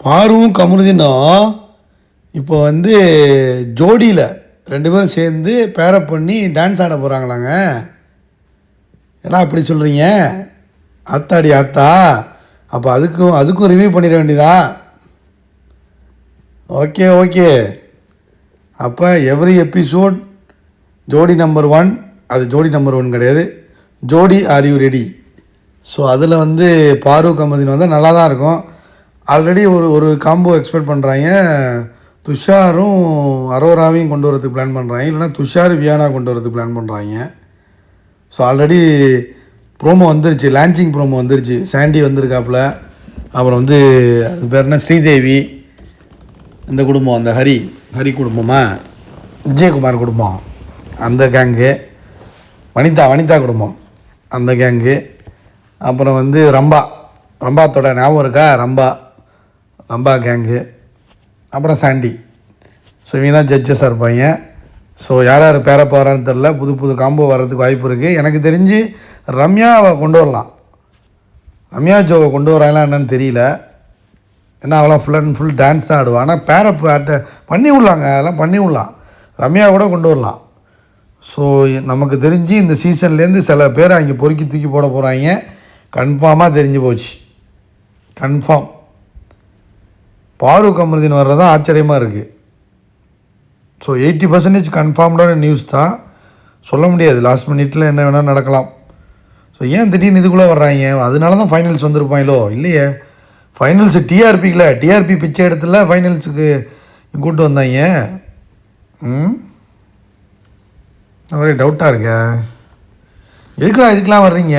பாருவும் கமருதினும் இப்போ வந்து ஜோடியில் 2 பேரும் சேர்ந்து பேரப் பண்ணி டான்ஸ் ஆட போகிறாங்களாங்க. ஏன்னா அப்படி சொல்கிறீங்க? ஆத்தாடி ஆத்தா, அப்போ அதுக்கும் ரிவ்யூ பண்ணிட வேண்டியதா? Okay okay. அப்போ எவ்ரி எபிசோட் ஜோடி நம்பர் 1, அது ஜோடி நம்பர் 1 கிடையாது, ஜோடி ஆர் யூ ரெடி? ஸோ அதில் வந்து பாரு கமருதீன் வந்தால் நல்லா தான் இருக்கும். ஆல்ரெடி ஒரு காம்போ எக்ஸ்பெக்ட் பண்ணுறாங்க. துஷாரும் அரோராவையும் கொண்டு வரதுக்கு பிளான் பண்ணுறாங்க, இல்லைனா துஷார் வியானா கொண்டு வரதுக்கு பிளான் பண்ணுறாங்க. ஸோ ஆல்ரெடி ப்ரோமோ வந்துருச்சு, லான்ச்சிங் ப்ரோமோ வந்துருச்சு. சாண்டி வந்திருக்காப்புல, அப்புறம் வந்து அது பேர் என்ன, ஸ்ரீதேவி, இந்த குடும்பம், அந்த ஹரி குடும்பமா, விஜயகுமார் குடும்பம் அந்த கேங்கு, வனிதா குடும்பம் அந்த கேங்கு, அப்புறம் வந்து ரம்பாத்தோட ஞாபகம் இருக்கா, ரம்பா கேங்கு, அப்புறம் சாண்டி. ஸோ இவங்க தான் ஜட்ஜஸாக இருப்பாங்க. ஸோ யார் பேரப் வரான்னு தெரில, புது காம்போ வர்றதுக்கு வாய்ப்பு இருக்குது. எனக்கு தெரிஞ்சு ரம்யாவை கொண்டு வரலாம், ரம்யா ஜோவை கொண்டு வராங்களா என்னன்னு தெரியல. ஏன்னா அவளாம் ஃபுல் அண்ட் ஃபுல் டான்ஸ் தான் ஆடுவாள். ஆனால் பேரப் பண்ணி விட்லாங்க, அதெல்லாம் பண்ணி விட்லாம், ரம்யா கூட கொண்டு வரலாம். ஸோ நமக்கு தெரிஞ்சு இந்த சீசன்லேருந்து சில பேர் அங்கே பொறுக்கி தூக்கி போட போகிறாங்க, கன்ஃபார்மாக தெரிஞ்சு போச்சு. கன்ஃபார்ம் பாரு கமருதீன் வர்றதான் ஆச்சரியமாக இருக்குது. ஸோ 80% கன்ஃபார்ம்டான நியூஸ் தான், சொல்ல முடியாது, லாஸ்ட் மினிட்டில் என்ன வேணால் நடக்கலாம். ஸோ ஏன் திடீர்னு இதுக்குள்ளே வர்றாங்க? அதனால தான் ஃபைனல்ஸ் வந்திருப்பாங்களோ? இல்லையே, ஃபைனல்ஸ் டிஆர்பி பிச்சை இடத்துல ஃபைனல்ஸுக்கு கூப்பிட்டு வந்தாங்க. ஒரே டவுட்டாக இருக்க, இதுக்கெலாம் வர்றீங்க?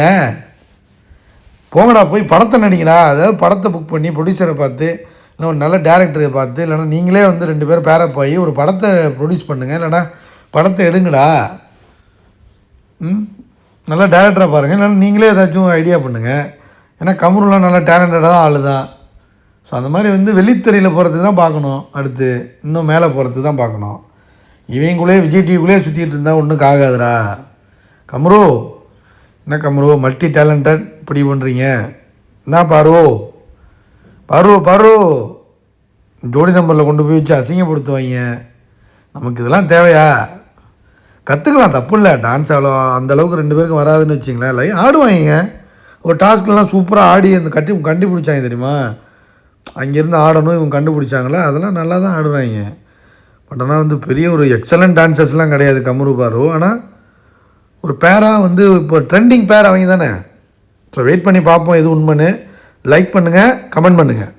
போங்கடா, போய் படத்தை நடிங்கடா. அதாவது படத்தை புக் பண்ணி ப்ரொடியூசரை பார்த்து, இல்லை ஒரு நல்ல டேரக்டரை பார்த்து, இல்லைனா நீங்களே வந்து 2 பேர் பேரப் ஆகி ஒரு படத்தை ப்ரொடியூஸ் பண்ணுங்கள், இல்லைனா படத்தை எடுங்கடா. நல்லா டேரக்டராக பாருங்கள், இல்லைனா நீங்களே ஏதாச்சும் ஐடியா பண்ணுங்கள். ஏன்னா கமருலாம் நல்லா டேலண்டடாக தான் ஆள் தான். ஸோ அந்த மாதிரி வந்து வெளித்துறையில் போகிறதுக்கு தான் பார்க்கணும், அடுத்து இன்னும் மேலே போகிறதுக்கு தான் பார்க்கணும். இவங்களே விஜய் டிவிக்குள்ளே சுற்றிக்கிட்டு இருந்தால் ஒன்றும் ஆகாதுடா. கமரு, என்ன கமரு மல்டி டேலண்டட் இப்படி பண்ணுறீங்க? என்ன பாரு ஜோடி நம்பரில் கொண்டு போய் வச்சு அசிங்கப்படுத்துவாங்க. நமக்கு இதெல்லாம் தேவையா? கற்றுக்கலாம், தப்பு இல்லை. டான்ஸ் அவ்வளோ அந்தளவுக்கு 2 பேருக்கும் வராதுன்னு வச்சிங்களேன், லைவ் ஆடுவாங்க. ஒரு டாஸ்க்லாம் சூப்பராக ஆடி அந்த கண்டுபிடிச்சாங்க தெரியுமா? அங்கேருந்து ஆடணும் இவங்க கண்டுபிடிச்சாங்களே, அதெல்லாம் நல்லா தான் ஆடுவாங்க. பட் ஆனால் வந்து பெரிய ஒரு எக்ஸலண்ட் டான்சர்ஸ்லாம் கிடையாது கமரு பாரு. ஆனால் ஒரு பேராக வந்து இப்போ ட்ரெண்டிங் பேர் அவங்க தானே. ஸோ வெயிட் பண்ணி பார்ப்போம் எது உண்மைன்னு. லைக் பண்ணுங்கள், கமெண்ட் பண்ணுங்கள்.